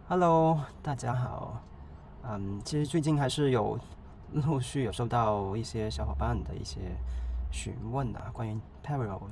Hello，大家好。其实最近还是陆续有收到一些小伙伴的一些询问啊，关于 Parallel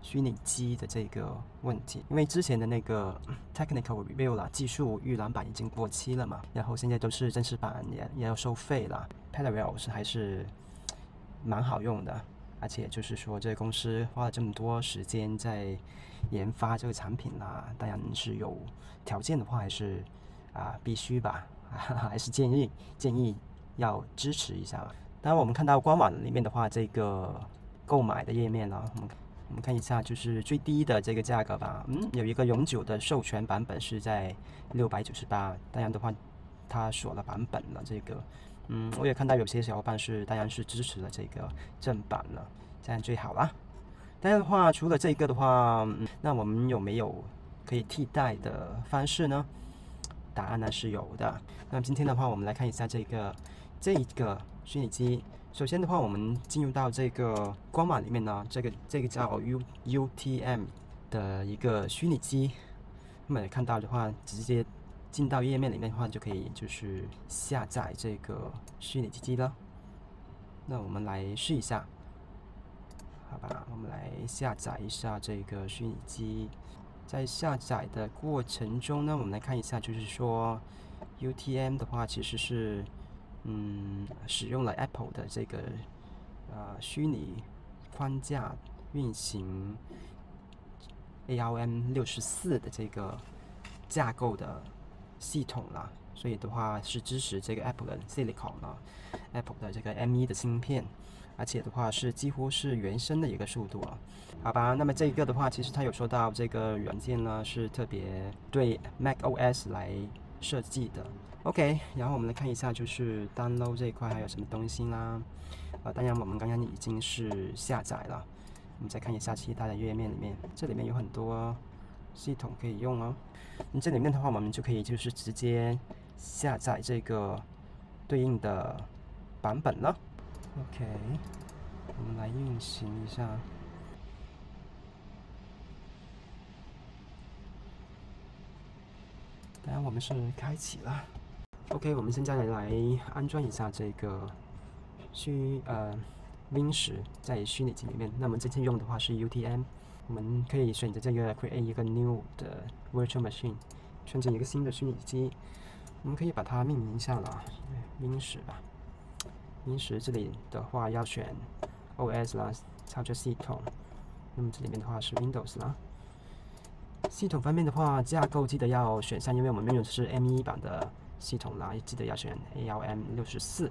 虚拟机的这个问题。因为之前的那个 Technical Review 啦，技术预览版已经过期了嘛，然后现在都是正式版也要收费啦。Parallel 还是蛮好用的，而且就是说这个公司花了这么多时间在研发这个产品啦，当然是有条件的话还是必须吧，还是建议要支持一下吧。当然我们看到官网里面的话，这个购买的页面呢，我们看一下，就是最低的这个价格吧。有一个永久的授权版本是在698，当然的话它锁了版本了这个。我也看到有些小伙伴当然是支持了这个正版了，这样最好啦。当然的话，除了这个的话，那我们有没有可以替代的方式呢？答案呢是有的。那今天的话，我们来看一下这一个虚拟机。首先的话，我们进入到这个官网里面呢，这个叫 UTM 的一个虚拟机。那么看到的话，直接进到页面里面的话，就可以就是下载这个虚拟机了。那我们来试一下，好吧？我们来下载一下这个虚拟机。在下载的过程中呢，我们来看一下，就是说 UTM 的话，其实是使用了 Apple 的这个虚拟框架运行 ARM64的这个架构的系统啦，所以的话是支持这个 Apple 的 Silicon 啦 ，Apple 的这个 M1 的芯片，而且的话是几乎是原生的一个速度啊。好吧，那么这个的话，其实它有说到这个软件呢是特别对 macOS 来设计的。OK， 然后我们来看一下，就是 download 这一块还有什么东西啦。当然我们刚刚已经是下载了。我们再看一下其他的页面里面，这里面有很多系统可以用哦。这里面的话，我们就可以就是直接下载这个对应的版本了。OK， 我们来运行一下。当然我们是开启了。OK， 我们现在来安装一下这个Win10在虚拟机里面。那么这次用的话是 UTM， 我们可以选择这个 Create 一个 New 的 Virtual Machine， 选择一个新的虚拟机。我们可以把它命名一下了，Win10吧。Win10这里的话要选 OS 啦，操作系统。那么这里面的话是 Windows 啦。系统方面的话，架构记得要选上，因为我们用的是 M1 版的系统啦，记得要选 ARM64。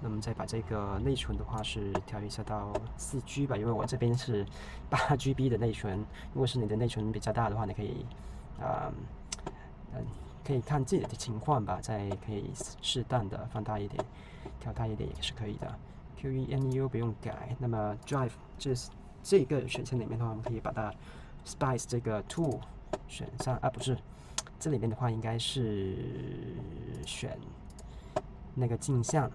那么再把这个内存的话是调一下到4G 吧，因为我这边是8GB 的内存。如果是你的内存比较大的话，你可以可以看自己的情况吧，再可以适当的放大一点，调大一点也是可以的。QEMU 不用改。那么 Drive 这个选项里面的话，我们可以把它 Spice 这个 Tool 选上啊，不是，这里面的话应该是选那个镜像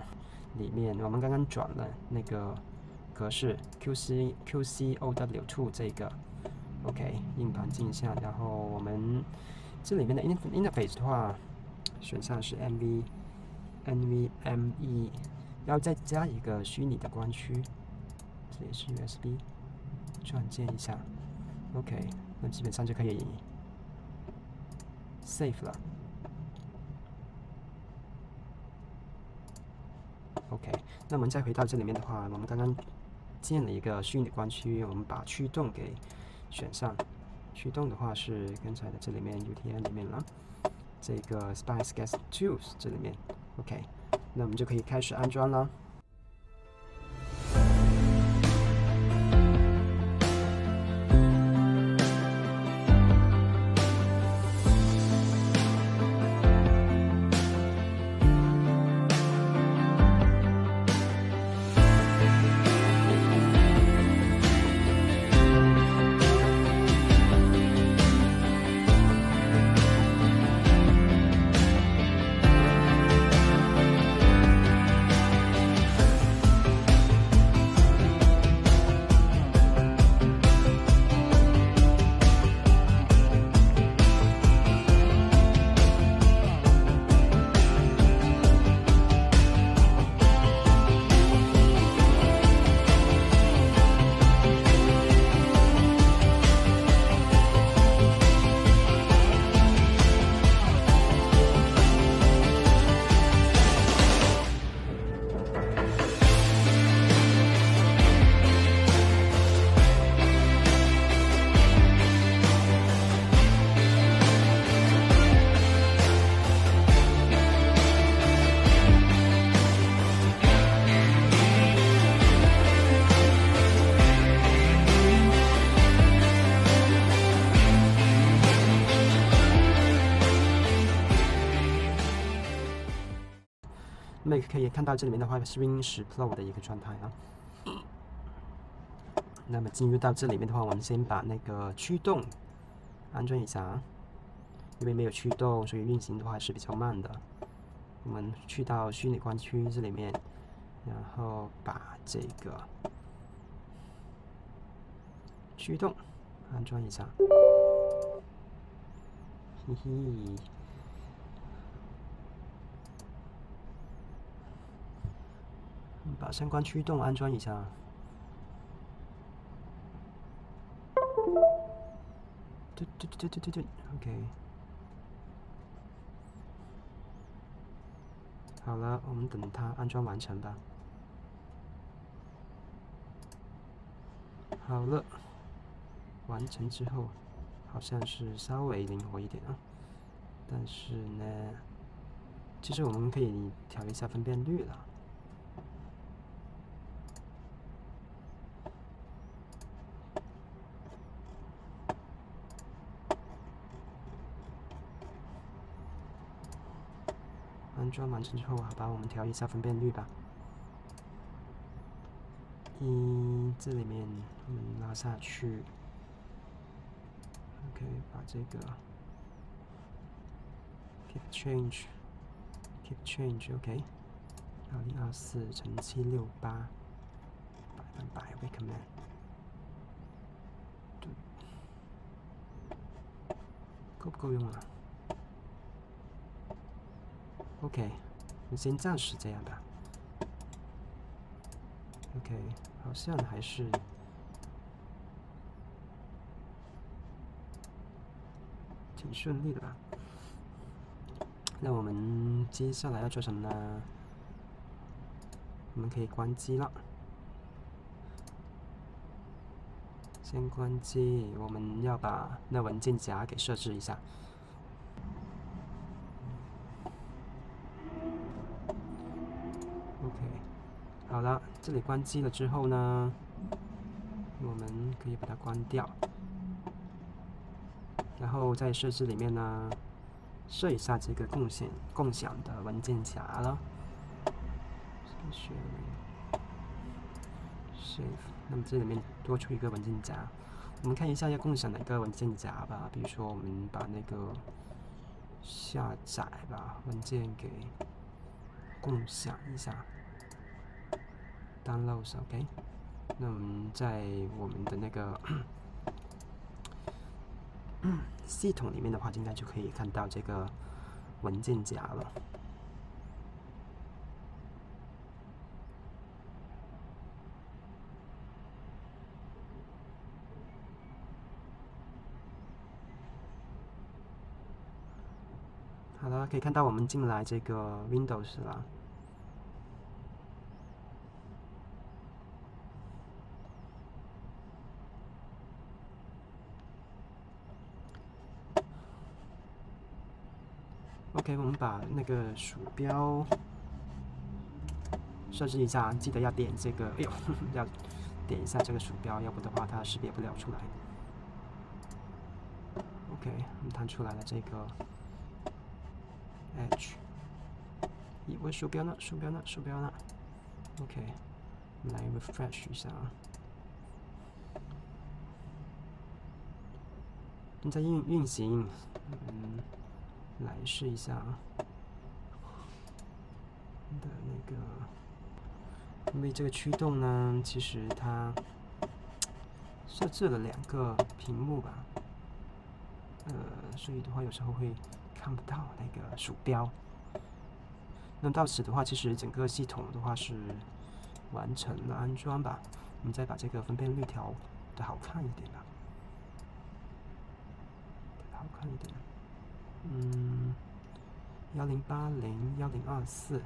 里面，我们刚刚转了那个格式 QCOW2 这个 OK 硬盘镜像，然后我们这里面的 interface 的话选项是 NVMe， 要再加一个虚拟的光驱，这里是 USB， 转接一下。OK， 那基本上就可以 save 了。OK， 那我们再回到这里面的话，我们刚刚建了一个虚拟光驱，我们把驱动给选上。驱动的话是刚才的这里面 UTM 里面了，这个 Spice Guest Tools 这里面 OK， 那我们就可以开始安装了。那么也可以看到这里面的话是 Win 10 Pro 的一个状态啊。那么进入到这里面的话，我们先把那个驱动安装一下啊，因为没有驱动，所以运行的话是比较慢的。我们去到虚拟光驱这里面，然后把这个驱动安装一下，嘿嘿。把相关驱动安装一下。对，OK。好了，我们等它安装完成吧。好了，完成之后，好像是稍微灵活一点啊。但是呢，其实我们可以调一下分辨率了。安装完成之后，好吧，我们调一下分辨率吧。这里面我们拉下去 ，OK， 把这个 keep change，OK， 2024×768%，recommend， 够不够用啊 ？OK， 我先暂时这样吧。OK， 好像还是挺顺利的吧。那我们接下来要做什么呢？我们可以关机了。先关机，我们要把那文件夹给设置一下。OK， 好了，这里关机了之后呢，我们可以把它关掉，然后在设置里面呢，设一下这个共享的文件夹了。Save， 那么这里面多出一个文件夹，我们看一下要共享哪个文件夹吧。比如说，我们把那个下载吧文件给共享一下 ，downloads，OK。那我们在我们的那个系统里面的话，应该就可以看到这个文件夹了。好了，可以看到我们进来这个 Windows 了。OK， 我们把那个鼠标设置一下，记得要点这个，哎呦，要点一下这个鼠标，要不的话它识别不了出来。OK， 我们弹出来了这个 Edge。咦，我鼠标呢？OK， 我们来 refresh 一下啊。正在运行，来试一下的那个，因为这个驱动呢，其实它设置了2个屏幕吧，所以的话有时候会看不到那个鼠标。那到此的话，其实整个系统的话是完成了安装吧。我们再把这个分辨率调的好看一点吧，好看一点。1080、1024、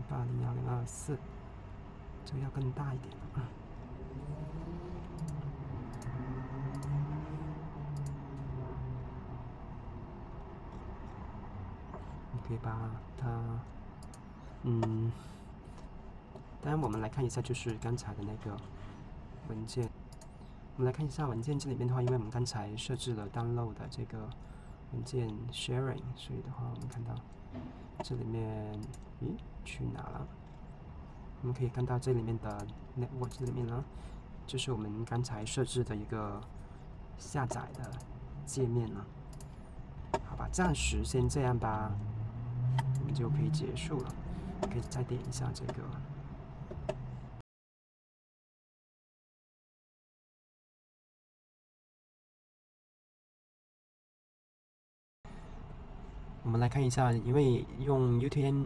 1080、1024，这个要更大一点。你可以把它，当然我们来看一下，就是刚才的那个文件。我们来看一下文件这里面的话，因为我们刚才设置了 download 的这个文件 sharing， 所以的话，我们看到这里面，去哪了？我们可以看到这里面的 network 这里面呢，就是我们刚才设置的一个下载的界面了。好吧，暂时先这样吧，我们就可以结束了。可以再点一下这个。我们来看一下，因为用 UTM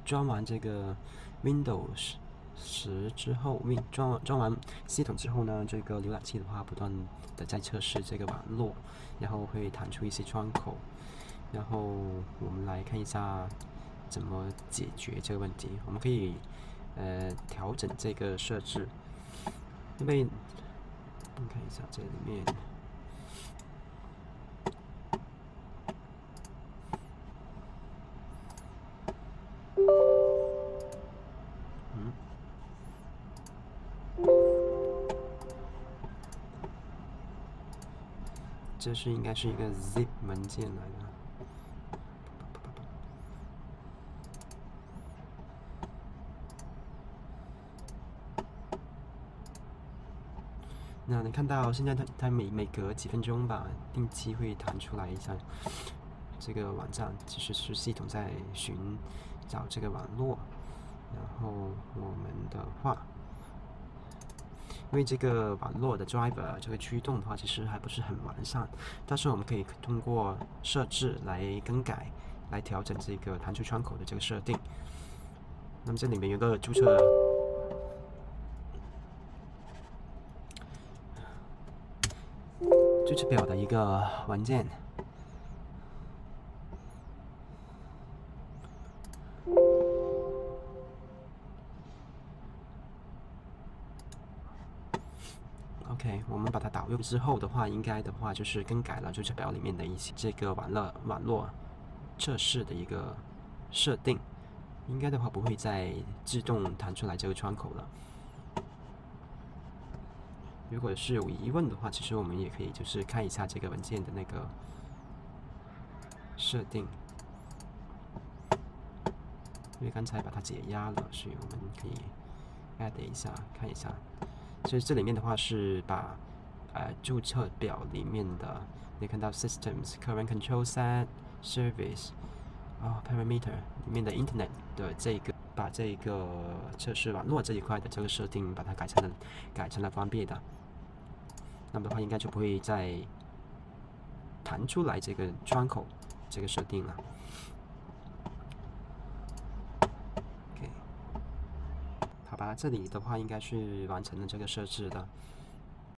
装完这个 Windows 10之后，装完系统之后呢，这个浏览器的话不断的在测试这个网络，然后会弹出一些窗口，然后我们来看一下怎么解决这个问题。我们可以调整这个设置，因为我们看一下这里面。这是应该是一个 zip 文件来的。那你看到现在它每隔几分钟吧，定期会弹出来一下这个网站，其实是系统在寻找这个网络。然后我们的话，因为这个网络的 driver 这个驱动的话，其实还不是很完善，但是我们可以通过设置来更改，来调整这个弹出窗口的这个设定。那么这里面有个注册表的一个文件。OK， 我们把它导入之后的话，应该的话就是更改了注册表里面的一些这个网络测试的一个设定，应该的话不会再自动弹出来这个窗口了。如果是有疑问的话，其实我们也可以就是看一下这个文件的那个设定，因为刚才把它解压了，所以我们可以 add 一下看一下。所以这里面的话是把注册表里面的，你看到 Systems Current Control Set Service Parameter 里面的 Internet 的这个，把这个测试网络这一块的这个设定，把它改成了关闭的。那么的话，应该就不会再弹出来这个窗口这个设定了。OK， 好吧，这里的话应该是完成了这个设置的。